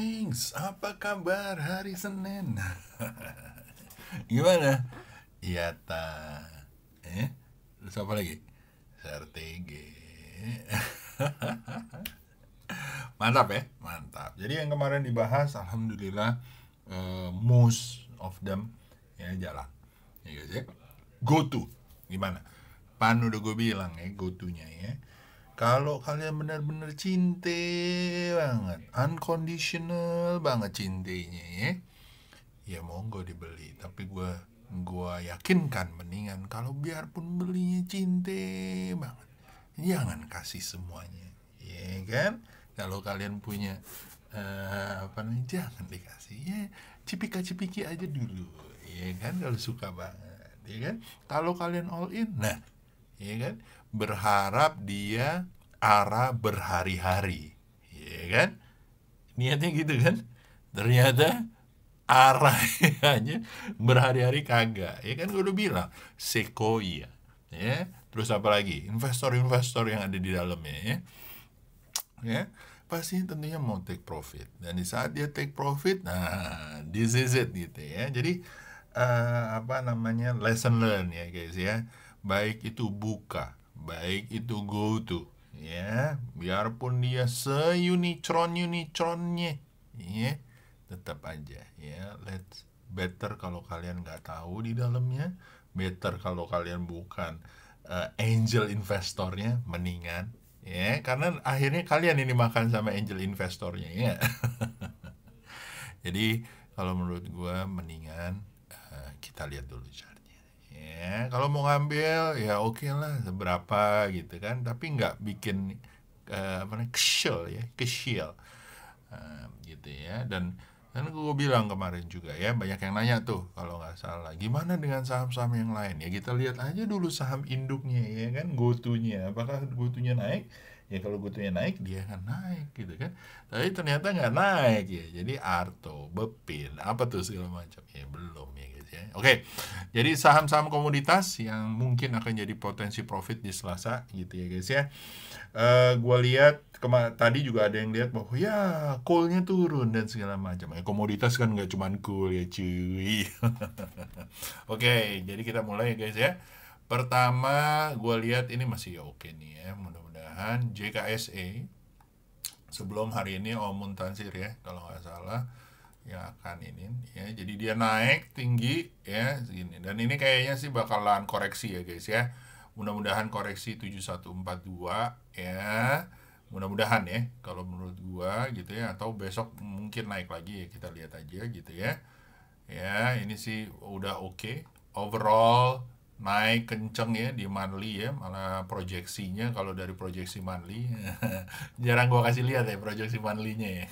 Greetings, apa kabar hari Senin? Gimana? Iya ta. Terus apa lagi? Sertege. Mantap ya, mantap. Jadi yang kemarin dibahas, alhamdulillah, most of them ya jalan. Ya guys ya. Go to, gimana? Pan udah gue bilang ya, go to-nya ya. Kalau kalian benar-benar cinta banget, unconditional banget cintanya ya, ya monggo dibeli. Tapi gua yakinkan mendingan kalau biarpun belinya cinta banget, jangan kasih semuanya, ya kan? Kalau kalian punya apa namanya, jangan dikasih ya, cipika-cipiki aja dulu, ya kan? Kalau suka banget, ya kan? Kalau kalian all in, nah, ya kan, berharap dia arah berhari-hari, ya kan, niatnya gitu kan, ternyata arahnya berhari-hari kagak, ya kan. Gue udah bilang Sequoia ya, terus apa lagi, investor-investor yang ada di dalamnya ya pasti tentunya mau take profit, dan di saat dia take profit, nah this is it gitu ya. Jadi apa namanya, lesson learn ya guys ya, baik itu buka, baik itu go to ya, biarpun dia se-unitronnya ya, tetap aja ya, let's better kalau kalian nggak tahu di dalamnya, better kalau kalian bukan angel investornya, mendingan ya, karena akhirnya kalian ini makan sama angel investornya ya. Jadi kalau menurut gue mendingan kita lihat dulu chartnya ya. Kalau mau ngambil ya oke lah, seberapa gitu kan, tapi nggak bikin apa namanya, kecil gitu ya. Dan gue bilang kemarin juga ya, banyak yang nanya tuh kalau nggak salah, gimana dengan saham-saham yang lain, ya kita lihat aja dulu saham induknya ya kan, gotunya apakah gotunya naik. Ya kalau gotunya naik dia akan naik gitu kan, tapi ternyata nggak naik ya, jadi Arto, Bepin, apa tuh segala macam ya belum ya guys ya. Oke, jadi saham-saham komoditas yang mungkin akan jadi potensi profit di Selasa gitu ya guys ya. Gue lihat tadi juga ada yang lihat bahwa ya coalnya turun dan segala macam. Komoditas kan nggak cuman coal ya cuy. Oke, jadi kita mulai ya guys ya. Pertama gue lihat ini masih oke nih ya, mudah-mudahan JKSE sebelum hari ini Om Muntansir ya kalau nggak salah yang akan ini ya, jadi dia naik tinggi ya segini, dan ini kayaknya sih bakalan koreksi ya guys ya. Mudah-mudahan koreksi 7142 ya, mudah-mudahan ya kalau menurut gua gitu ya, atau besok mungkin naik lagi ya, kita lihat aja gitu ya. Ya ini sih udah oke. Overall naik kenceng ya di monthly ya, malah proyeksinya kalau dari proyeksi monthly jarang gua kasih lihat ya proyeksi monthly-nya ya.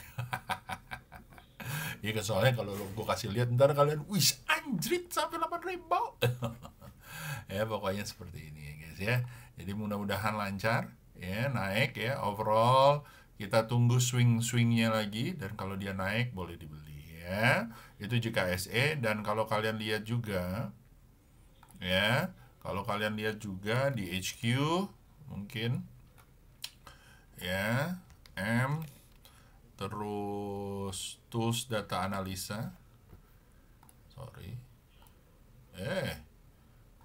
Ya soalnya kalau gue kasih lihat ntar kalian wis anjrit sampai 8.000. Ya pokoknya seperti ini ya guys ya. Jadi mudah-mudahan lancar ya, naik ya overall. Kita tunggu swing-swingnya lagi, dan kalau dia naik boleh dibeli ya. Itu JKSE. Dan kalau kalian lihat juga ya, kalau kalian lihat juga di HQ mungkin ya, terus tools data analisa,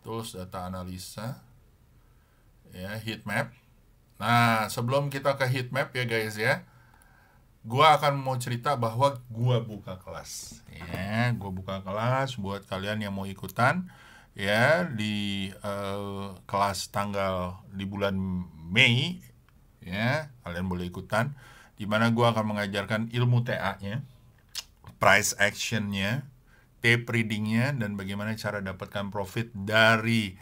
tools data analisa ya, heat map. Nah sebelum kita ke heat map ya guys ya, gua akan mau cerita bahwa gua buka kelas ya, gua buka kelas buat kalian yang mau ikutan ya di kelas tanggal di bulan Mei ya, kalian boleh ikutan, dimana gua akan mengajarkan ilmu TA-nya, price action-nya, tape reading-nya, dan bagaimana cara dapatkan profit dari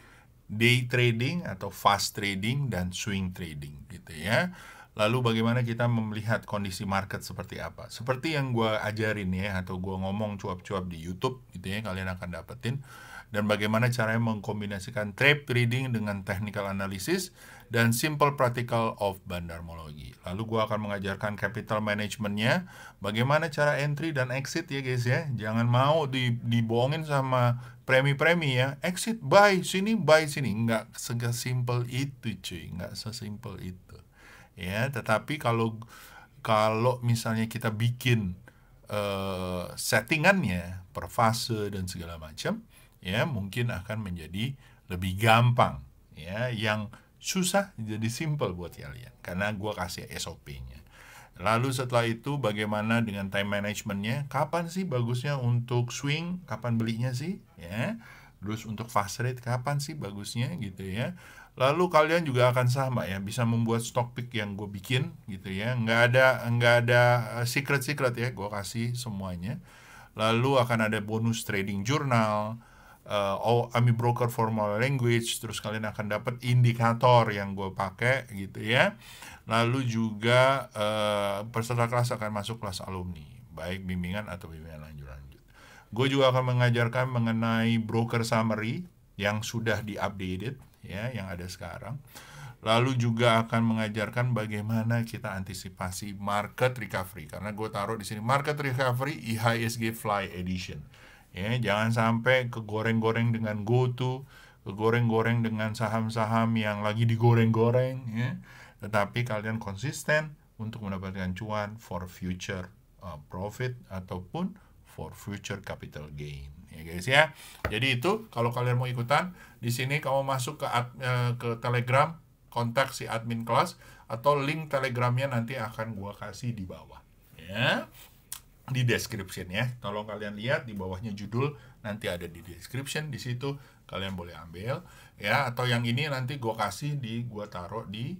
day trading atau fast trading dan swing trading gitu ya. Lalu bagaimana kita melihat kondisi market seperti apa, seperti yang gue ajarin ya, atau gue ngomong cuap-cuap di YouTube gitu ya, kalian akan dapetin. Dan bagaimana caranya mengkombinasikan trade trading dengan technical analysis dan simple practical of bandarmologi. Lalu gue akan mengajarkan capital managementnya, bagaimana cara entry dan exit ya guys ya. Jangan mau dibohongin sama premi-premi ya, exit buy sini nggak sesimpel itu cuy, nggak sesimpel itu ya. Tetapi kalau misalnya kita bikin settingannya per fase dan segala macam, ya mungkin akan menjadi lebih gampang, ya. Yang susah jadi simple buat kalian karena gue kasih SOP-nya. Lalu setelah itu bagaimana dengan time managementnya? Kapan sih bagusnya untuk swing? Kapan belinya sih? Ya. Terus untuk fast rate kapan sih bagusnya gitu ya? Lalu kalian juga akan sama ya, bisa membuat stock pick yang gue bikin gitu ya. Nggak ada secret ya, gue kasih semuanya. Lalu akan ada bonus trading journal, AMI Broker Formal Language, terus kalian akan dapat indikator yang gue pakai gitu ya. Lalu juga peserta kelas akan masuk kelas alumni, baik bimbingan atau bimbingan lanjut. Gue juga akan mengajarkan mengenai broker summary yang sudah di-updated ya, yang ada sekarang. Lalu juga akan mengajarkan bagaimana kita antisipasi market recovery, karena gue taruh di sini market recovery IHSG Fly Edition. Ya, jangan sampai kegoreng-goreng dengan GoTo, kegoreng-goreng dengan saham-saham yang lagi digoreng-goreng ya. Tetapi kalian konsisten untuk mendapatkan cuan for future profit ataupun for future capital gain ya guys ya. Jadi itu kalau kalian mau ikutan di sini, kamu masuk ke Telegram, kontak si admin kelas, atau link Telegramnya nanti akan gua kasih di bawah ya, di description ya. Tolong kalian lihat di bawahnya judul, nanti ada di description, di situ kalian boleh ambil ya. Atau yang ini nanti gua kasih gua taruh di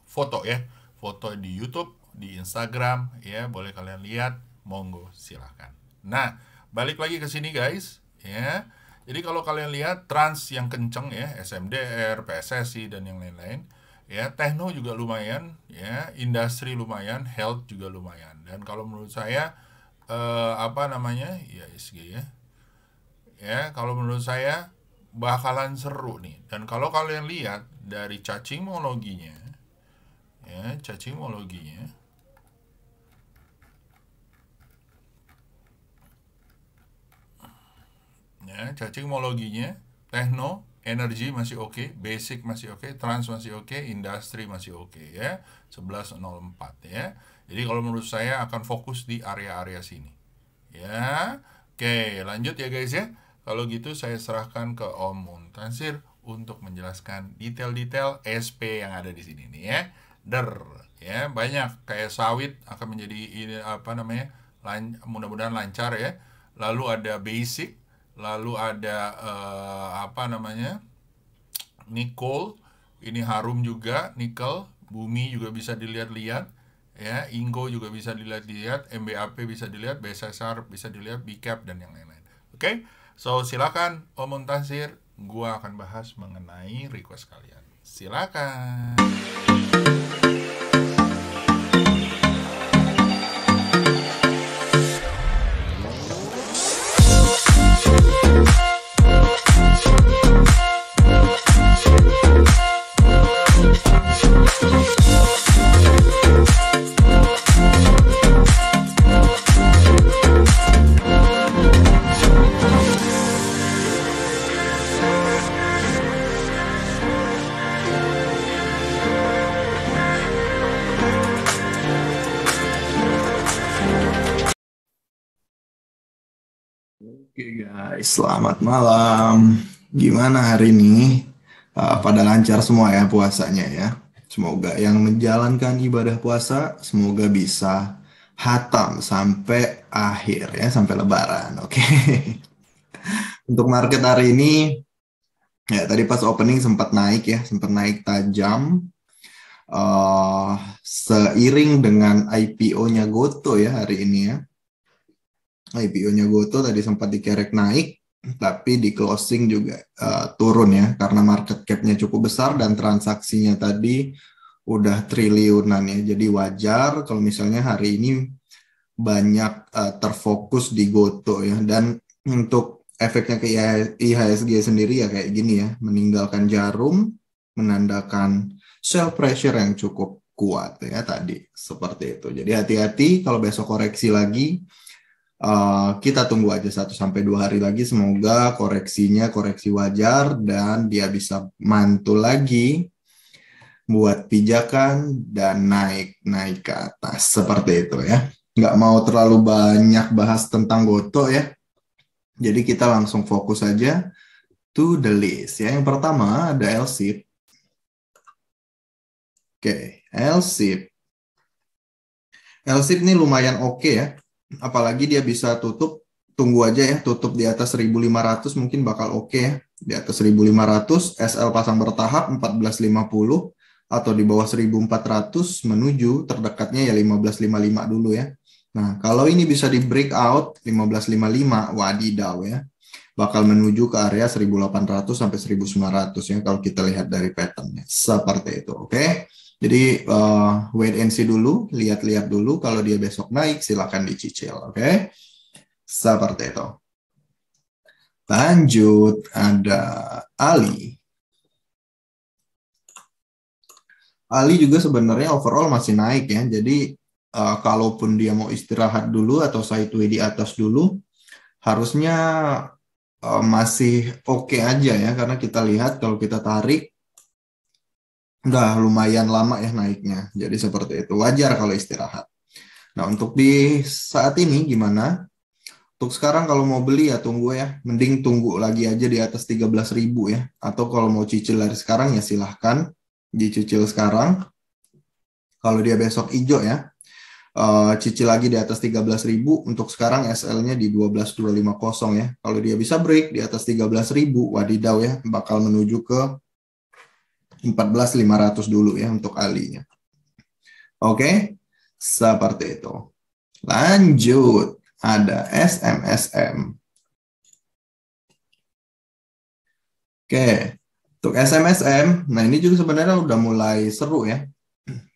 foto ya, foto di YouTube, di Instagram ya, boleh kalian lihat, monggo silahkan. Nah, balik lagi ke sini guys ya. Jadi kalau kalian lihat trans yang kenceng ya, SMDR, PSSI dan yang lain-lain ya, tekno juga lumayan ya, industri lumayan, health juga lumayan. Dan kalau menurut saya IHSG ya, kalau menurut saya bakalan seru nih. Dan kalau kalian lihat dari cacimologinya ya, cacimologinya tekno, energi masih oke, basic masih oke, trans masih oke, industri masih oke ya, 11.04 ya. Jadi kalau menurut saya akan fokus di area-area sini ya. Oke, lanjut ya guys ya. Kalau gitu saya serahkan ke Om Muntansir untuk menjelaskan detail-detail SP yang ada di sini nih ya. Ya, banyak kayak sawit akan menjadi ini mudah-mudahan lancar ya. Lalu ada basic, lalu ada nickel, ini harum juga, nikel, bumi juga bisa dilihat-lihat ya, Ingo juga bisa dilihat-lihat, MBAP bisa dilihat, BSSR bisa dilihat, BCAP dan yang lain-lain. Oke, so silakan Om Muntansir, gua akan bahas mengenai request kalian. Silakan. Oke guys, selamat malam. Gimana hari ini? Pada lancar semua ya puasanya ya. Semoga yang menjalankan ibadah puasa semoga bisa hatam sampai akhir ya, sampai Lebaran. Oke. Untuk market hari ini ya, tadi pas opening sempat naik ya, sempat naik tajam. Seiring dengan IPO-nya Goto ya hari ini ya. IPO-nya Goto tadi sempat dikerek naik, tapi di closing juga turun ya, karena market cap-nya cukup besar dan transaksinya tadi udah triliunan ya. Jadi wajar kalau misalnya hari ini banyak terfokus di Goto ya. Dan untuk efeknya ke IHSG sendiri ya kayak gini ya, meninggalkan jarum, menandakan sell pressure yang cukup kuat ya tadi, seperti itu. Jadi hati-hati kalau besok koreksi lagi. Kita tunggu aja 1-2 hari lagi, semoga koreksinya koreksi wajar dan dia bisa mantul lagi buat pijakan dan naik ke atas seperti itu ya. Nggak mau terlalu banyak bahas tentang Goto ya. Jadi kita langsung fokus aja to the list ya. Yang pertama ada L-SIP. Oke, L-SIP. L-SIP ini lumayan oke ya. Apalagi dia bisa tutup, tunggu aja ya, tutup di atas 1.500 mungkin bakal oke ya. Di atas 1.500, SL pasang bertahap 14.50 atau di bawah 1.400 menuju terdekatnya ya 15.55 dulu ya. Nah, kalau ini bisa di breakout 15.55, wadidaw ya. Bakal menuju ke area 1.800 sampai 1.900 ya kalau kita lihat dari patternnya. Seperti itu, oke? Jadi wait and see dulu, lihat-lihat dulu. Kalau dia besok naik, silakan dicicil, oke? Seperti itu. Lanjut, ada Ali. Ali juga sebenarnya overall masih naik ya. Jadi kalaupun dia mau istirahat dulu atau sideway di atas dulu, harusnya masih oke aja ya. Karena kita lihat kalau kita tarik, udah lumayan lama ya naiknya. Jadi seperti itu. Wajar kalau istirahat. Nah, untuk di saat ini gimana? Untuk sekarang kalau mau beli ya tunggu ya. Mending tunggu lagi aja di atas 13.000 ya. Atau kalau mau cicil dari sekarang ya silahkan dicicil sekarang. Kalau dia besok hijau ya. Cicil lagi di atas 13.000. Untuk sekarang SL-nya di 12.250 ya. Kalau dia bisa break di atas 13.000, wadidaw ya. Bakal menuju ke 14.500 dulu ya untuk alinya. Oke, seperti itu. Lanjut, ada SMSM. Oke, untuk SMSM, nah ini juga sebenarnya udah mulai seru ya.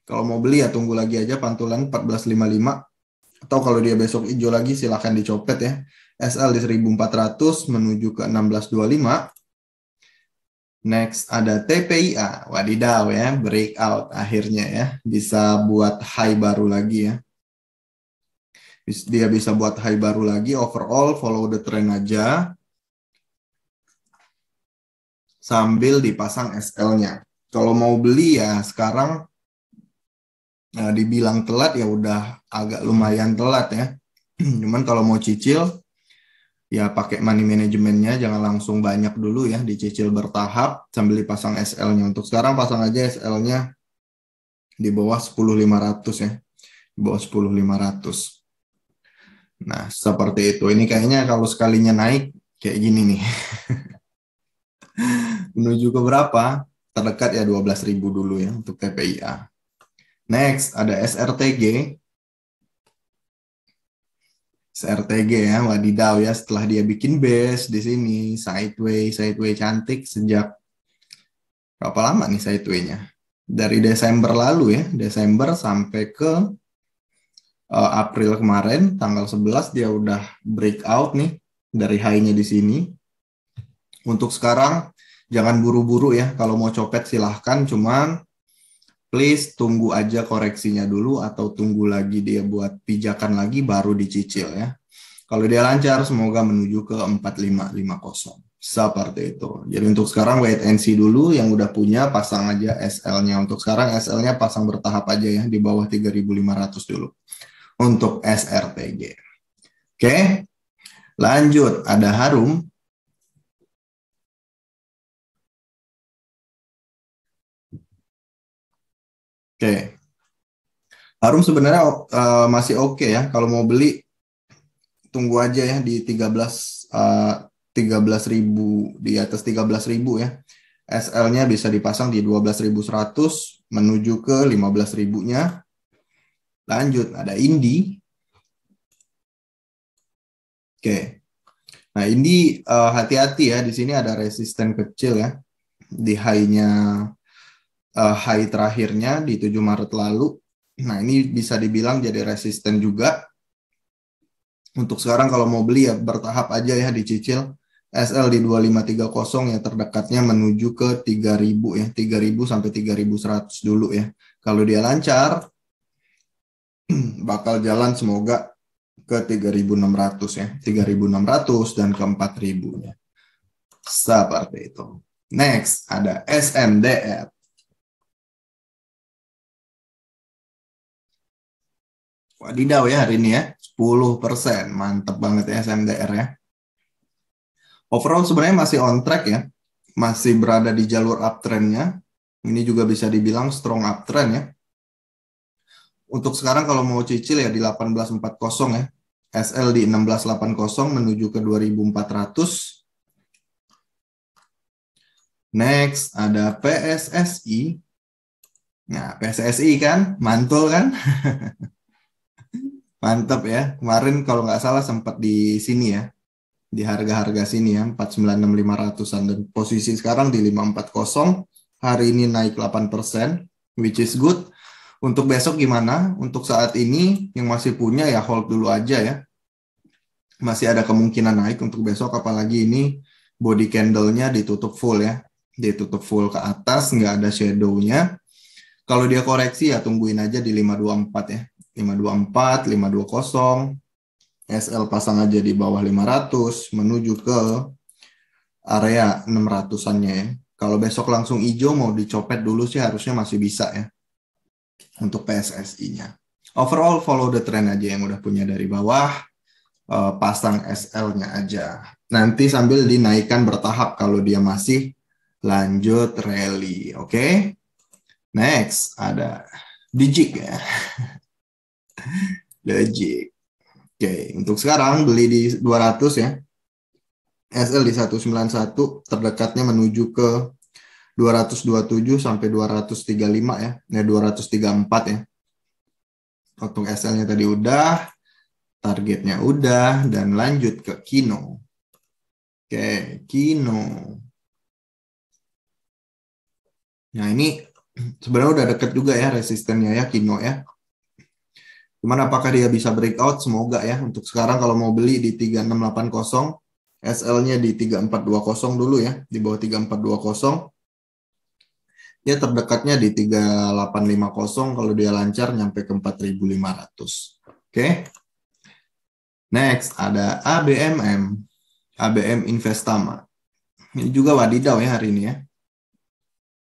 Kalau mau beli ya tunggu lagi aja pantulan 14.55. Atau kalau dia besok hijau lagi silahkan dicopet ya. SL di 1.400 menuju ke 16.25. Next ada TPIA, wadidaw ya, breakout akhirnya ya, bisa buat high baru lagi ya. Dia bisa buat high baru lagi, overall follow the trend aja, sambil dipasang SL-nya. Kalau mau beli ya sekarang dibilang telat ya udah agak lumayan telat ya. Cuman kalau mau cicil, ya pakai money manajemennya, jangan langsung banyak dulu ya, dicicil bertahap sambil dipasang SL-nya. Untuk sekarang pasang aja SL-nya di bawah 10.500 ya, di bawah 10.500. Nah, seperti itu. Ini kayaknya kalau sekalinya naik kayak gini nih. Menuju ke berapa? Terdekat ya 12.000 dulu ya untuk TPIA. Next, ada SRTG. SRTG ya, wadidaw ya, setelah dia bikin base di sini, sideway cantik sejak berapa lama nih sideway-nya? Dari Desember lalu ya, Desember sampai ke April kemarin, tanggal 11 dia udah breakout nih dari high-nya di sini. Untuk sekarang, jangan buru-buru ya, kalau mau copet silahkan, cuman please tunggu aja koreksinya dulu atau tunggu lagi dia buat pijakan lagi baru dicicil ya. Kalau dia lancar, semoga menuju ke 4550. Seperti itu. Jadi untuk sekarang wait and see dulu, yang udah punya pasang aja SL-nya. Untuk sekarang SL-nya pasang bertahap aja ya, di bawah 3.500 dulu. Untuk SRTG. Oke, lanjut. Ada Harum. Oke. Harum sebenarnya masih oke ya. Kalau mau beli, tunggu aja ya di 13.000, di atas 13.000 ya. SL-nya bisa dipasang di 12.100 menuju ke 15.000-nya. Lanjut, ada Indi. Oke. Nah, Indi hati-hati ya, di sini ada resisten kecil ya. Di high-nya, high terakhirnya di 7 Maret lalu. Nah, ini bisa dibilang jadi resisten juga. Untuk sekarang kalau mau beli ya bertahap aja ya, dicicil. SL di 2530 ya, terdekatnya menuju ke 3.000 ya, 3.000 sampai 3.100 dulu ya. Kalau dia lancar, bakal jalan semoga ke 3.600 ya, 3.600 dan ke 4.000-nya. Seperti itu. Next, ada SMDR. Wadidaw ya hari ini ya, 10%. Mantap banget ya SMDR ya. Overall sebenarnya masih on track ya. Masih berada di jalur uptrend-nya. Ini juga bisa dibilang strong uptrend ya. Untuk sekarang kalau mau cicil ya di 1840 ya. SL di 1680 menuju ke 2400. Next ada PSSI. Nah, PSSI kan mantul kan? Mantap ya. Kemarin kalau nggak salah sempat di sini ya. Di harga-harga sini ya, 496.500-an. Dan posisi sekarang di 540. Hari ini naik 8%, which is good. Untuk besok gimana? Untuk saat ini yang masih punya ya hold dulu aja ya. Masih ada kemungkinan naik untuk besok, apalagi ini body candle-nya ditutup full ya. Ditutup full ke atas, nggak ada shadow-nya. Kalau dia koreksi ya tungguin aja di 524 ya. 524, 520. SL pasang aja di bawah 500 menuju ke area 600-annya ya. Kalau besok langsung hijau mau dicopet dulu sih harusnya masih bisa ya untuk PSSI-nya. Overall follow the trend aja yang udah punya dari bawah, pasang SL-nya aja. Nanti sambil dinaikkan bertahap kalau dia masih lanjut rally, oke? Next ada Dijik ya. Dijik. Oke, untuk sekarang beli di 200 ya. SL di 191, terdekatnya menuju ke 227 sampai 235 ya. Ya 234 ya. Untuk SL-nya tadi udah, targetnya udah, dan lanjut ke Kino. Oke, Kino. Nah ini sebenarnya udah deket juga ya resistennya ya Kino ya. Cuman apakah dia bisa breakout? Semoga ya. Untuk sekarang kalau mau beli di 3680, SL-nya di 3420 dulu ya, di bawah 3420. Dia terdekatnya di 3850 kalau dia lancar nyampe ke 4500. Oke. Next ada ABMM. ABM Investama. Ini juga wadidaw ya hari ini ya.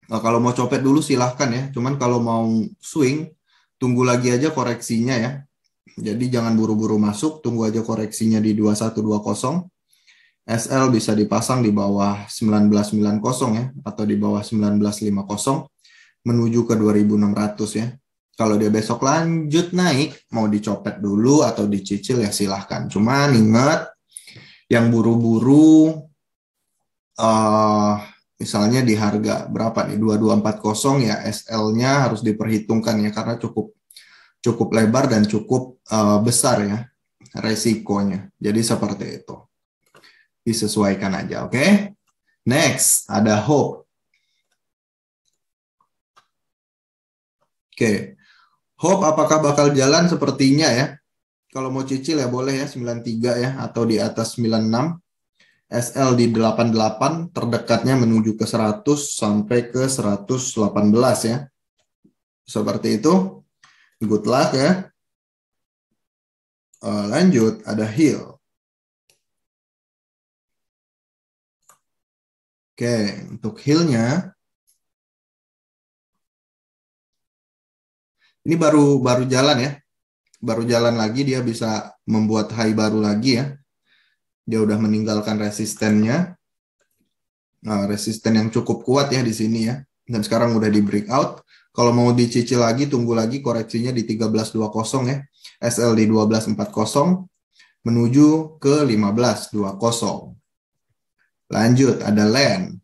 Nah, kalau mau copet dulu silahkan ya. Cuman kalau mau swing, tunggu lagi aja koreksinya ya. Jadi jangan buru-buru masuk, tunggu aja koreksinya di 2120. SL bisa dipasang di bawah 1990 ya, atau di bawah 1950 menuju ke 2600 ya. Kalau dia besok lanjut naik, mau dicopet dulu atau dicicil ya silahkan. Cuman ingat, yang buru-buru misalnya di harga berapa nih, 2240 ya, SL-nya harus diperhitungkan ya, karena cukup lebar dan cukup besar ya resikonya. Jadi seperti itu. Disesuaikan aja, oke? Next, ada Hope. Oke. Hope apakah bakal jalan? Sepertinya ya. Kalau mau cicil ya boleh ya 93 ya, atau di atas 96. SL di 88, terdekatnya menuju ke 100 sampai ke 118 ya. Seperti itu. Good luck ya. Lanjut, ada Hill. Oke, untuk Hill-nya ini baru jalan ya. Baru jalan lagi, dia bisa membuat high baru lagi ya. Dia udah meninggalkan resistennya. Nah, resisten yang cukup kuat ya di sini ya. Dan sekarang udah di breakout. Kalau mau dicicil lagi, tunggu lagi koreksinya di 1320 ya. SL di 1240 menuju ke 1520. Lanjut, ada land.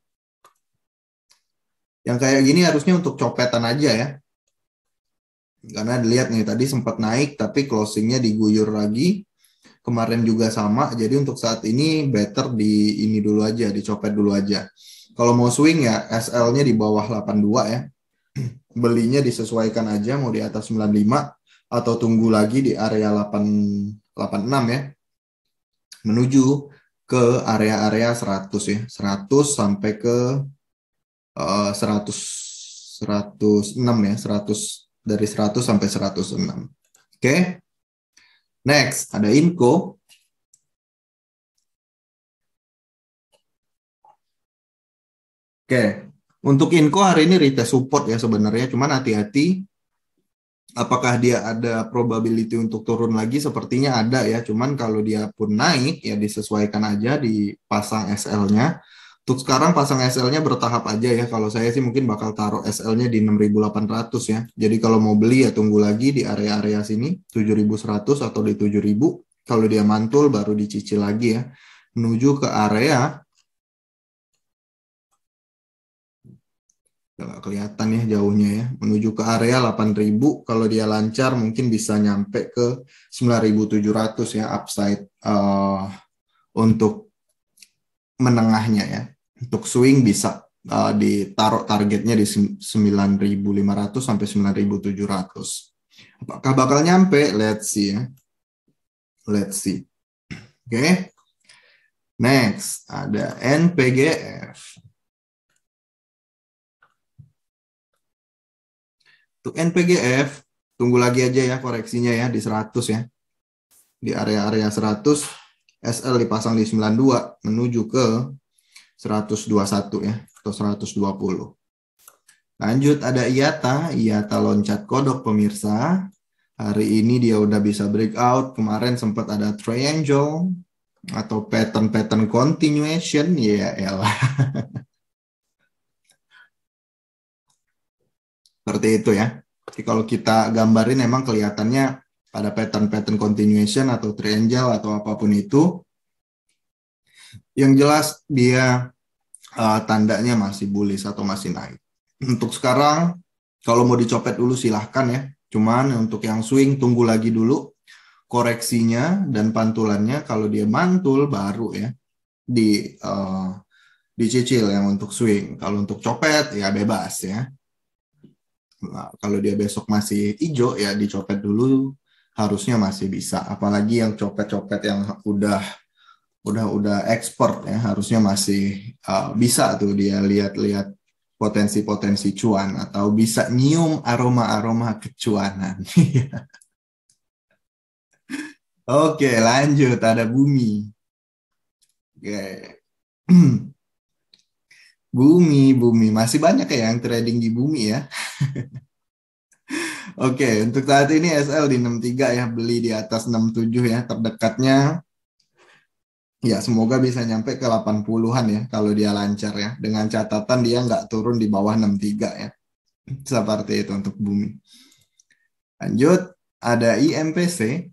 Yang kayak gini harusnya untuk copetan aja ya. Karena dilihat nih, tadi sempat naik, tapi closingnya diguyur lagi. Kemarin juga sama, jadi untuk saat ini better di ini dulu aja, dicopet dulu aja. Kalau mau swing ya, SL-nya di bawah 82 ya. Belinya disesuaikan aja, mau di atas 95, atau tunggu lagi di area 86 ya. Menuju ke area-area 100 ya. 100 sampai ke 100, 106 ya. 100, dari 100 sampai 106. Oke. Next, ada Inco. Oke, untuk Inco hari ini retest support ya sebenarnya, cuman hati-hati Apakah dia ada probability untuk turun lagi? Sepertinya ada ya. Cuman kalau dia pun naik ya disesuaikan aja dipasang SL-nya. Untuk sekarang pasang SL-nya bertahap aja ya. Kalau saya sih mungkin bakal taruh SL-nya di 6.800 ya. Jadi kalau mau beli ya tunggu lagi di area-area sini 7.100 atau di 7.000. Kalau dia mantul baru dicicil lagi ya. Menuju ke area, nggak kelihatan ya jauhnya ya, menuju ke area 8.000. Kalau dia lancar mungkin bisa nyampe ke 9.700 ya upside untuk menengahnya ya. Untuk swing bisa ditaruh targetnya di 9.500 sampai 9.700. Apakah bakal nyampe? Let's see ya. Let's see. Oke. Next ada NPGF. Untuk NPGF, tunggu lagi aja ya koreksinya ya di 100 ya. Di area-area 100, SL dipasang di 92 menuju ke 121 ya, atau 120. Lanjut ada IATA, IATA loncat kodok pemirsa. Hari ini dia udah bisa breakout, kemarin sempat ada triangle atau pattern continuation, ya elah. Seperti itu ya. Jadi kalau kita gambarin emang kelihatannya pada pattern continuation atau triangle atau apapun itu, yang jelas dia tandanya masih bullish atau masih naik. Untuk sekarang, kalau mau dicopet dulu silahkan ya. Cuman untuk yang swing tunggu lagi dulu koreksinya dan pantulannya. Kalau dia mantul baru ya dicicil yang untuk swing. Kalau untuk copet ya bebas ya. Nah, kalau dia besok masih hijau ya dicopet dulu, harusnya masih bisa. Apalagi yang copet-copet yang udah expert ya, harusnya masih bisa tuh dia lihat-lihat potensi-potensi cuan atau bisa nyium aroma-aroma kecuanan. Oke, lanjut ada bumi. Oke. Bumi masih banyak ya yang trading di bumi ya. Oke, untuk saat ini SL di 63 ya, beli di atas 67 ya, terdekatnya ya semoga bisa nyampe ke 80-an ya kalau dia lancar ya, dengan catatan dia nggak turun di bawah 63 ya. Seperti itu untuk bumi. Lanjut, ada IMPC.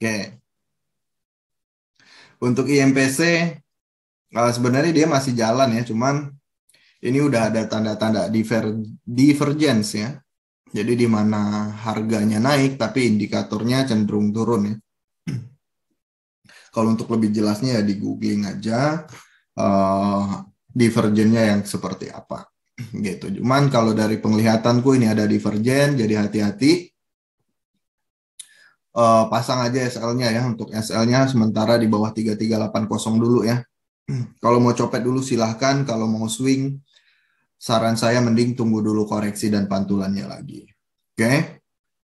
Oke, untuk IMPC sebenarnya dia masih jalan ya, cuman ini udah ada tanda-tanda divergence ya. Jadi di mana harganya naik tapi indikatornya cenderung turun ya. Kalau untuk lebih jelasnya ya di googling aja divergennya yang seperti apa gitu. Cuman kalau dari penglihatanku ini ada divergen, jadi hati-hati. Pasang aja SL-nya ya, untuk SL-nya sementara di bawah 3380 dulu ya. Kalau mau copet dulu silahkan, kalau mau swing saran saya mending tunggu dulu koreksi dan pantulannya lagi. Oke,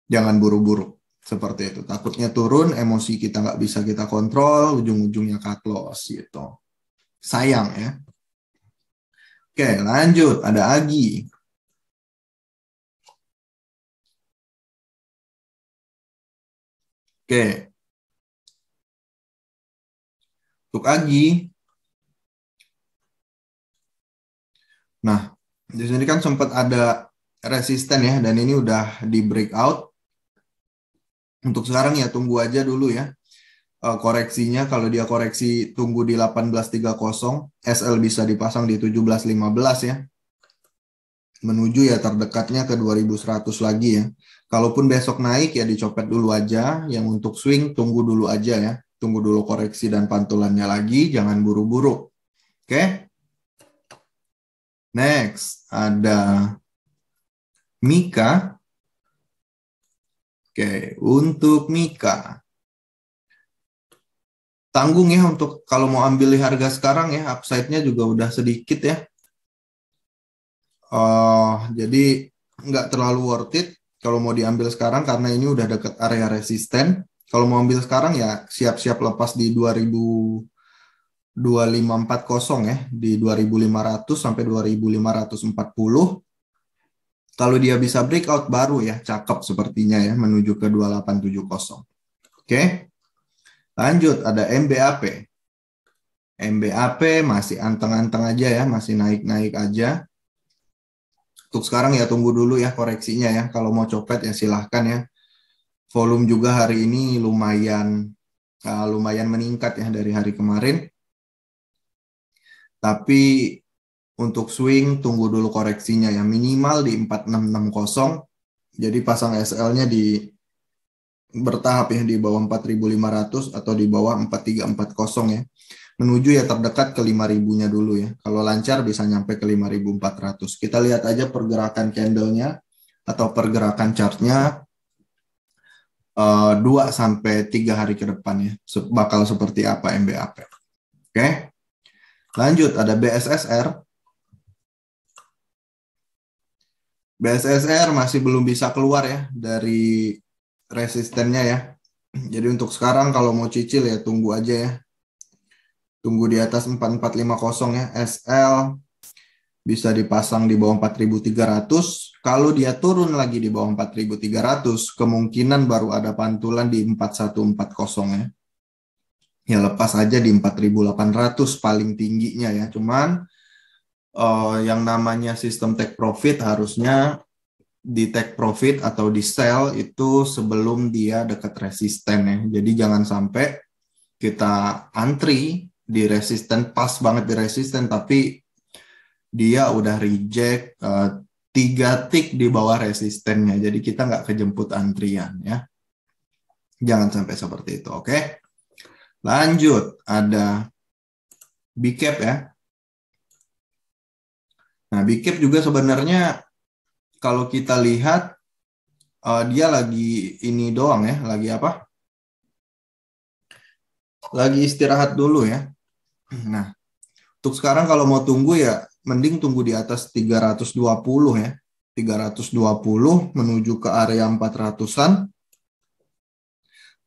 jangan buru-buru seperti itu. Takutnya turun, emosi kita nggak bisa kita kontrol, ujung-ujungnya cut loss gitu. Sayang ya. Oke, lanjut. Ada Agi. Oke, untuk Agi. Nah, di sini kan sempat ada resisten ya, dan ini udah di breakout. Untuk sekarang ya tunggu aja dulu ya. Koreksinya kalau dia koreksi tunggu di 1830, SL bisa dipasang di 1715 ya. Menuju ya terdekatnya ke 2100 lagi ya. Kalaupun besok naik ya dicopet dulu aja, yang untuk swing tunggu dulu aja ya. Tunggu dulu koreksi dan pantulannya lagi, jangan buru-buru. Oke? Next, ada Mika. Oke, untuk Mika tanggung ya untuk kalau mau ambil di harga sekarang ya, upside-nya juga udah sedikit ya. Jadi nggak terlalu worth it kalau mau diambil sekarang karena ini udah deket area resisten. Kalau mau ambil sekarang ya siap-siap lepas di 2000 2540 ya di 2500 sampai 2540. Kalau dia bisa breakout baru ya cakep sepertinya ya menuju ke 2870. Oke. Lanjut ada MBAP. MBAP masih anteng-anteng aja ya, masih naik-naik aja. Untuk sekarang ya tunggu dulu ya koreksinya ya. Kalau mau copet ya silahkan ya. Volume juga hari ini lumayan meningkat ya dari hari kemarin. Tapi untuk swing tunggu dulu koreksinya ya. Minimal di 4660. Jadi pasang SL-nya bertahap ya di bawah 4.500 atau di bawah 4340 ya. Menuju ya terdekat ke 5.000-nya dulu ya. Kalau lancar bisa nyampe ke 5.400. Kita lihat aja pergerakan candle-nya atau pergerakan chart-nya 2 sampai 3 hari ke depan ya. Bakal seperti apa MBAP. Oke. Lanjut ada BSSR. BSSR masih belum bisa keluar ya dari resistennya ya. Jadi untuk sekarang kalau mau cicil ya tunggu aja ya. Tunggu di atas 4450 ya. SL bisa dipasang di bawah 4.300. Kalau dia turun lagi di bawah 4.300, kemungkinan baru ada pantulan di 4140 ya. Ya lepas aja di 4.800 paling tingginya ya. Cuman yang namanya sistem take profit harusnya di take profit atau di sell itu sebelum dia dekat resisten ya. Jadi jangan sampai kita antri di resisten, pas banget di resisten, tapi dia udah reject 3 tick di bawah resistennya. Jadi kita nggak kejemput antrian ya. Jangan sampai seperti itu, oke? Lanjut, ada BCAP ya. Nah, BCAP juga sebenarnya kalau kita lihat dia lagi ini doang ya, lagi apa? Lagi istirahat dulu ya. Nah, untuk sekarang kalau mau tunggu ya mending tunggu di atas 320 ya. 320 menuju ke area 400-an.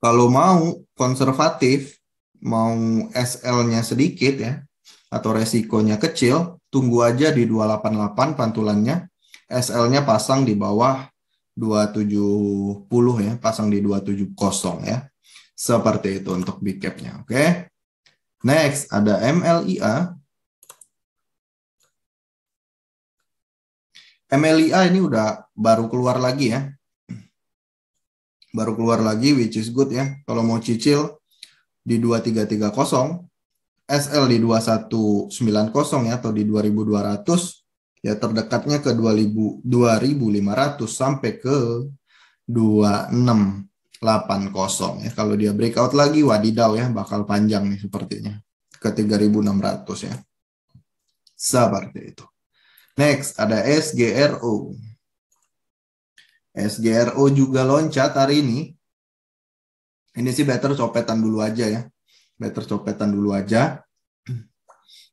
Kalau mau konservatif, mau SL-nya sedikit ya, atau resikonya kecil, tunggu aja di 288 pantulannya. SL-nya pasang di bawah 270 ya, pasang di 270 ya. Seperti itu untuk big cap-nya, oke? Next, ada MLIA. MLIA ini udah baru keluar lagi ya. Baru keluar lagi, which is good ya. Kalau mau cicil di 2330, SL di 2190 ya, atau di 2200, ya terdekatnya ke 2500 sampai ke 2680 ya. Kalau dia breakout lagi, wadidaw ya, bakal panjang nih sepertinya. Ke 3600 ya. Seperti itu. Next, ada SGRO. SGRO juga loncat hari ini. Ini sih better copetan dulu aja ya. Better copetan dulu aja.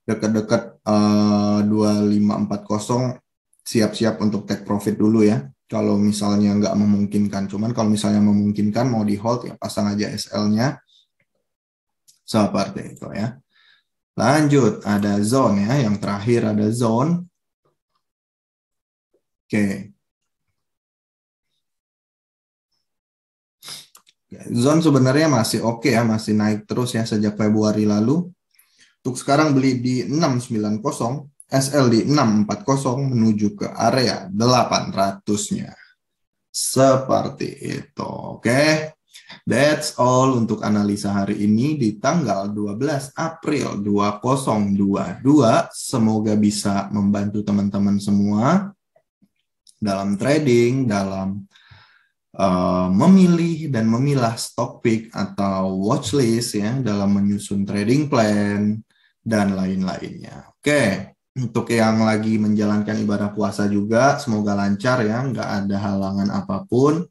Dekat-dekat 2540 siap-siap untuk take profit dulu ya. Kalau misalnya nggak memungkinkan. Cuman kalau misalnya memungkinkan mau di hold ya pasang aja SL-nya. Seperti itu ya. Lanjut, ada zone ya. Yang terakhir ada zone. Oke. Zone sebenarnya masih oke ya, masih naik terus ya sejak Februari lalu. Untuk sekarang beli di 690, SL di 640 menuju ke area 800-nya. Seperti itu, oke? That's all untuk analisa hari ini di tanggal 12 April 2022. Semoga bisa membantu teman-teman semua dalam trading, dalam memilih dan memilah stock pick atau watchlist ya dalam menyusun trading plan dan lain-lainnya. Oke, untuk yang lagi menjalankan ibadah puasa juga semoga lancar ya, nggak ada halangan apapun.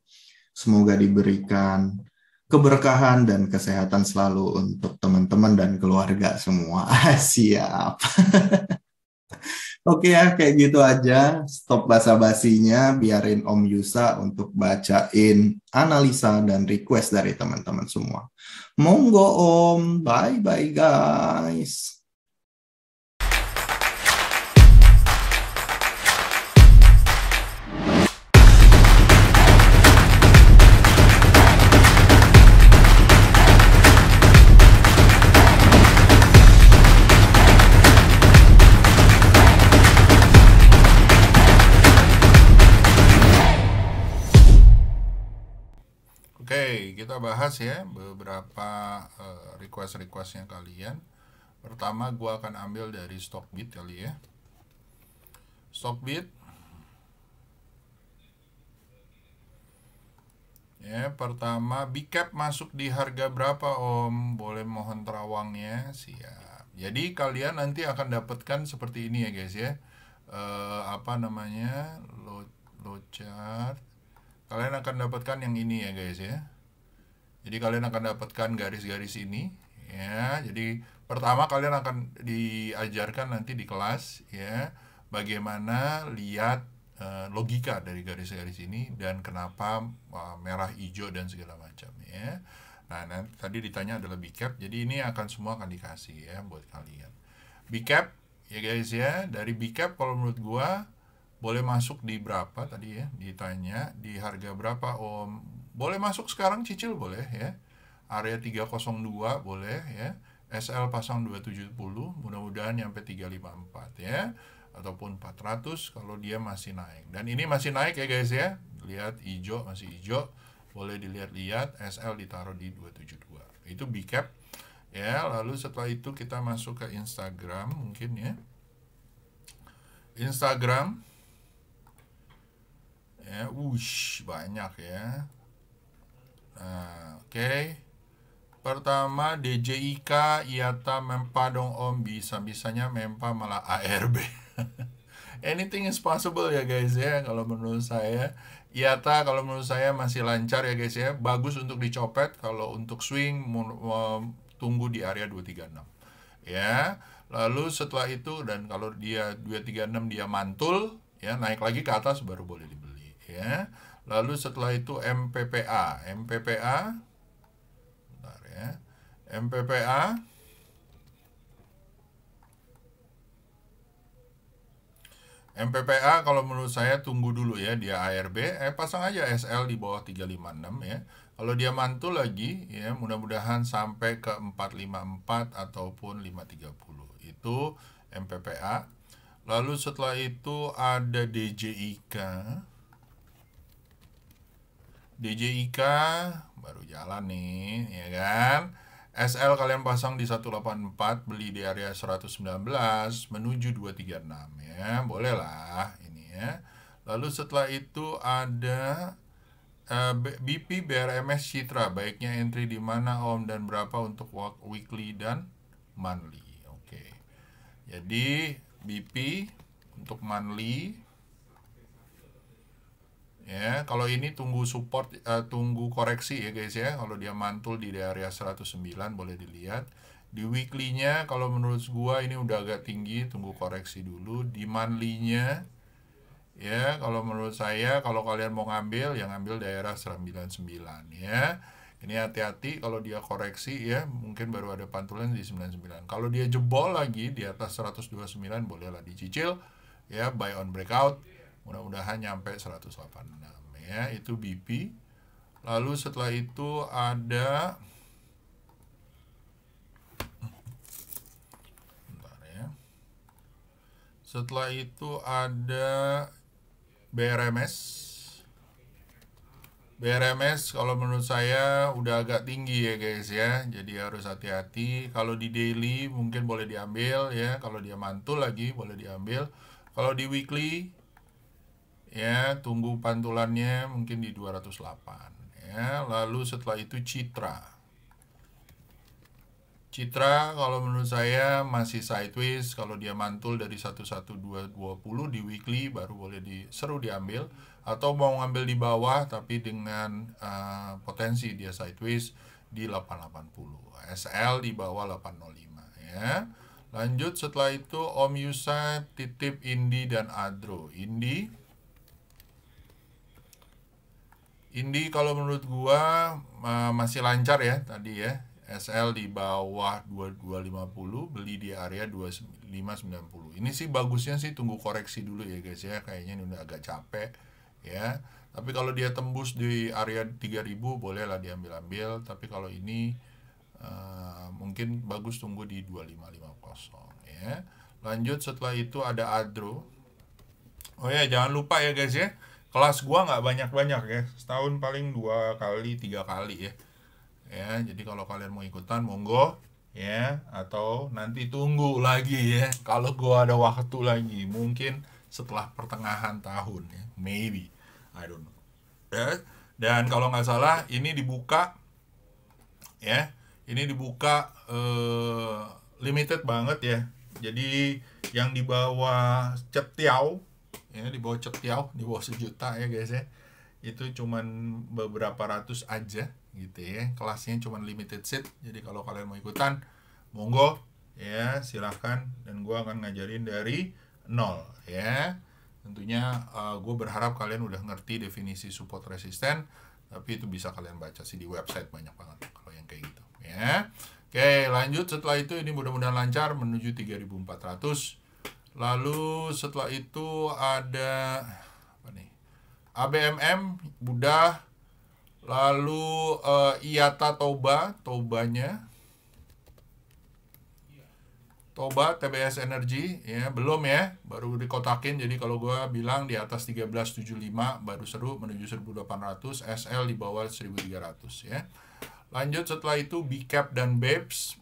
Semoga diberikan keberkahan dan kesehatan selalu untuk teman-teman dan keluarga semua. Siap. Oke ya, kayak gitu aja. Stop basa-basinya, biarin Om Yusa untuk bacain analisa dan request dari teman-teman semua. Monggo Om, bye-bye guys. Oke, kita bahas ya beberapa request-requestnya kalian. Pertama, gua akan ambil dari Stockbit kali ya. Stockbit. Ya, pertama, big cap masuk di harga berapa Om? Boleh mohon terawangnya? Siap. Jadi kalian nanti akan dapatkan seperti ini ya guys ya. Apa namanya? Low chart. Kalian akan dapatkan yang ini ya guys ya. Jadi kalian akan dapatkan garis-garis ini ya. Jadi pertama kalian akan diajarkan nanti di kelas ya bagaimana lihat logika dari garis-garis ini dan kenapa merah, hijau dan segala macam ya. Nah, tadi ditanya adalah big cap. Jadi ini akan semua akan dikasih ya buat kalian. Big cap ya guys ya. Dari big cap kalau menurut gua boleh masuk di berapa tadi ya, ditanya di harga berapa Om. Boleh masuk sekarang cicil boleh ya, area 302 boleh ya, SL pasang 270, mudah-mudahan nyampe 354 ya, ataupun 400 kalau dia masih naik. Dan ini masih naik ya guys ya, lihat hijau, masih hijau, boleh dilihat-lihat, SL ditaruh di 272, itu big cap ya. Lalu setelah itu kita masuk ke Instagram mungkin ya, Instagram ya, banyak ya. Nah, oke. Pertama DJIK, IATA, Mempa dong Om, bisa-bisanya Mempa malah ARB. Anything is possible ya guys ya, kalau menurut saya. IATA kalau menurut saya masih lancar ya guys ya, bagus untuk dicopet. Kalau untuk swing tunggu di area 236 ya. Lalu setelah itu, dan kalau dia 236 dia mantul ya, naik lagi ke atas baru boleh dibeli ya. Lalu setelah itu MPPA, bentar ya, MPPA kalau menurut saya tunggu dulu ya, dia ARB, pasang aja SL di bawah 356 ya. Kalau dia mantul lagi ya, mudah-mudahan sampai ke 454 ataupun 530. Itu MPPA. Lalu setelah itu ada DJIK. DJIK baru jalan nih, ya kan? SL kalian pasang di 184, beli di area 119 menuju 236 ya. Boleh lah ini ya. Lalu setelah itu ada BP BRMS Citra, baiknya entry di mana Om dan berapa untuk weekly dan monthly. Oke. Jadi BP untuk monthly ya, kalau ini tunggu support, tunggu koreksi ya guys ya. Kalau dia mantul di area 109 boleh dilihat. Di weekly-nya kalau menurut gua ini udah agak tinggi, tunggu koreksi dulu. Di monthly-nya ya, kalau menurut saya kalau kalian mau ngambil, yang ngambil daerah 99 ya. Ini hati-hati kalau dia koreksi ya, mungkin baru ada pantulan di 99. Kalau dia jebol lagi di atas 129 bolehlah dicicil ya, buy on breakout. Mudah-mudahan nyampe 186 ya, itu BP. Lalu setelah itu ada bentar ya. Setelah itu ada BRMS. BRMS kalau menurut saya udah agak tinggi ya guys ya, jadi harus hati-hati. Kalau di daily mungkin boleh diambil ya, kalau dia mantul lagi boleh diambil. Kalau di weekly ya, tunggu pantulannya mungkin di 208 ya. Lalu setelah itu Citra kalau menurut saya masih sideways. Kalau dia mantul dari 11220 di weekly baru boleh seru diambil, atau mau ngambil di bawah tapi dengan potensi dia sideways di 880, SL di bawah 805 ya. Lanjut setelah itu Om Yusa titip Indi dan Adro. Indi kalau menurut gua masih lancar ya tadi ya. SL di bawah 2250, beli di area 2590. Ini sih bagusnya sih tunggu koreksi dulu ya guys ya. Kayaknya ini udah agak capek ya. Tapi kalau dia tembus di area 3000 bolehlah diambil-ambil. Tapi kalau ini mungkin bagus tunggu di 2550 ya. Lanjut setelah itu ada Adro. Oh ya, jangan lupa ya guys ya. Kelas gua nggak banyak-banyak ya. Setahun paling 2 kali, 3 kali ya. Ya, jadi kalau kalian mau ikutan monggo ya, atau nanti tunggu lagi ya. Kalau gua ada waktu lagi, mungkin setelah pertengahan tahun ya, maybe. I don't know. Ya. Dan kalau nggak salah ini dibuka ya. Ini dibuka limited banget ya. Jadi yang di bawah cetiau ya, di bawah cetiau, di bawah 1 juta ya guys ya. Itu cuman beberapa ratus aja gitu ya. Kelasnya cuman limited seat. Jadi kalau kalian mau ikutan monggo ya, silahkan. Dan gua akan ngajarin dari nol ya. Tentunya gue berharap kalian udah ngerti definisi support resisten, tapi itu bisa kalian baca sih di website, banyak banget kalau yang kayak gitu ya. Oke, lanjut setelah itu ini mudah-mudahan lancar menuju 3400. Lalu setelah itu ada apa nih? ABMM udah. Lalu IATA Tobanya Toba TBS Energy ya, belum ya, baru dikotakin. Jadi kalau gue bilang di atas 1375 baru seru menuju 1800, SL di bawah 1300 ya. Lanjut setelah itu BCAP dan BEPS.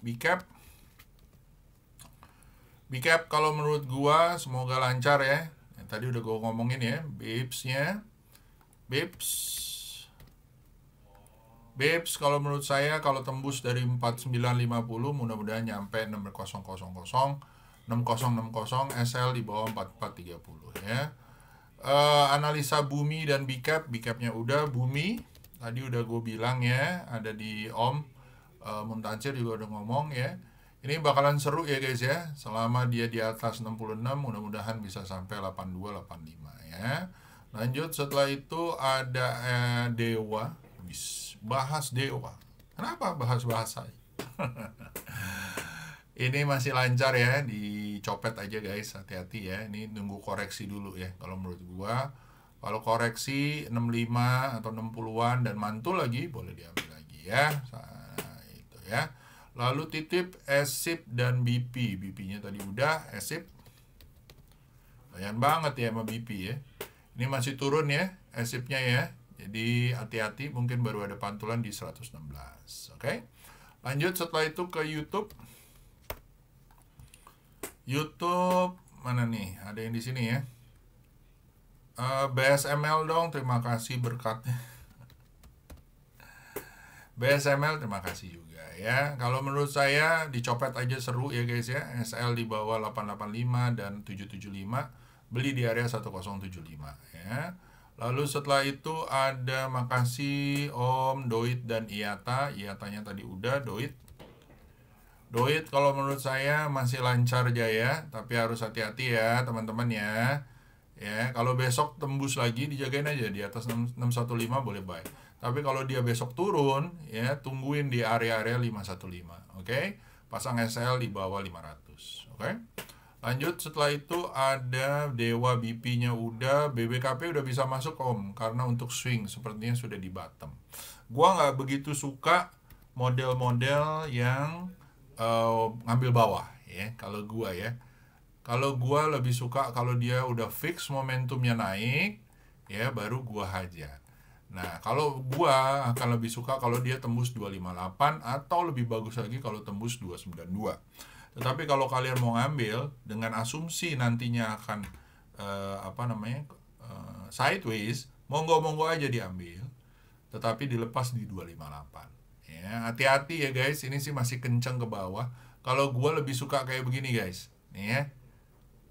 BCAP kalau menurut gue semoga lancar ya. Tadi udah gue ngomongin ya, BEPS kalau menurut saya kalau tembus dari 4950 mudah-mudahan nyampe 6000, 6060, SL di bawah 4430 ya. Analisa bumi dan BCAP-nya udah. Bumi tadi udah gue bilang ya, ada di Om Muntansir juga udah ngomong ya. Ini bakalan seru ya guys ya. Selama dia di atas 66 mudah-mudahan bisa sampai 82 85 ya. Lanjut setelah itu ada Dewa. Bahas Dewa. Kenapa bahas saya? Ini masih lancar ya, dicopet aja guys, hati-hati ya. Ini nunggu koreksi dulu ya kalau menurut gua. Kalau koreksi 65 atau 60-an dan mantul lagi boleh diambil lagi ya. Nah, itu ya. Lalu titip SIP dan BP. BP-nya tadi udah, SIP. Lumayan banget ya sama BP ya. Ini masih turun ya, SIP-nya ya. Jadi hati-hati, mungkin baru ada pantulan di 116. Oke. Lanjut setelah itu ke YouTube. YouTube mana nih? Ada yang di sini ya. BSML dong, terima kasih berkatnya. BSML terima kasih juga ya. Kalau menurut saya dicopet aja seru ya guys ya. SL di bawah 885 dan 775, beli di area 1075 ya. Lalu setelah itu ada makasih Om, Doit dan IATA. IATA-nya tadi udah, Doit kalau menurut saya masih lancar jaya, tapi harus hati-hati ya teman-teman ya. Ya, kalau besok tembus lagi dijagain aja di atas 615 boleh buy. Tapi kalau dia besok turun ya, tungguin di area-area 515, oke? Pasang SL di bawah 500, oke? Lanjut setelah itu ada Dewa, BP-nya udah, BBKP udah bisa masuk Om, karena untuk swing sepertinya sudah di bottom. Gua nggak begitu suka model-model yang ngambil bawah ya, kalau gua ya. Kalau gua lebih suka kalau dia udah fix momentumnya naik ya, baru gua hajar. Nah, kalau gua akan lebih suka kalau dia tembus 258 atau lebih bagus lagi kalau tembus 292. Tetapi kalau kalian mau ngambil dengan asumsi nantinya akan sideways, monggo aja diambil. Tetapi dilepas di 258. Ya, hati-hati ya guys, ini sih masih kenceng ke bawah. Kalau gua lebih suka kayak begini guys. Nih ya.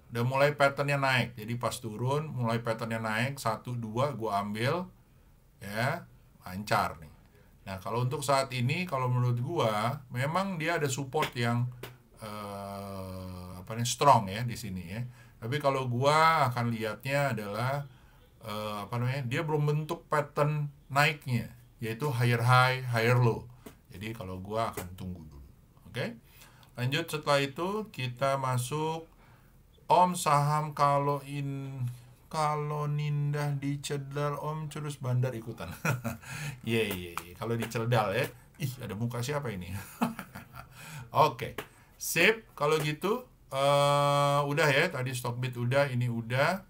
Udah mulai patternnya naik. Jadi pas turun mulai patternnya naik 1 2 gua ambil ya, lancar nih. Nah, kalau untuk saat ini kalau menurut gua memang dia ada support yang strong ya di sini ya. Tapi kalau gua akan lihatnya adalah dia belum bentuk pattern naiknya, yaitu higher high, higher low. Jadi kalau gua akan tunggu dulu. Oke. Lanjut setelah itu kita masuk Om saham kalau nindah dicedal Om terus bandar ikutan. Iya. Kalau dicedal ya. Ih, ada muka siapa ini? Oke. Sip, kalau gitu udah ya, tadi Stockbit udah, ini udah.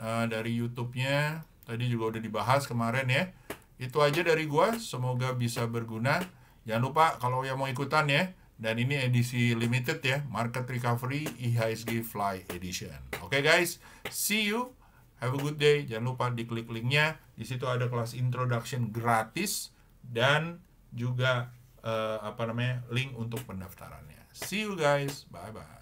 Dari YouTube-nya tadi juga udah dibahas kemarin ya. Itu aja dari gua, semoga bisa berguna. Jangan lupa kalau yang mau ikutan ya. Dan ini edisi limited ya, Market Recovery IHSG Fly Edition. Oke guys, see you. Have a good day. Jangan lupa diklik linknya. Di situ ada kelas introduction gratis dan juga link untuk pendaftarannya. See you guys. Bye bye.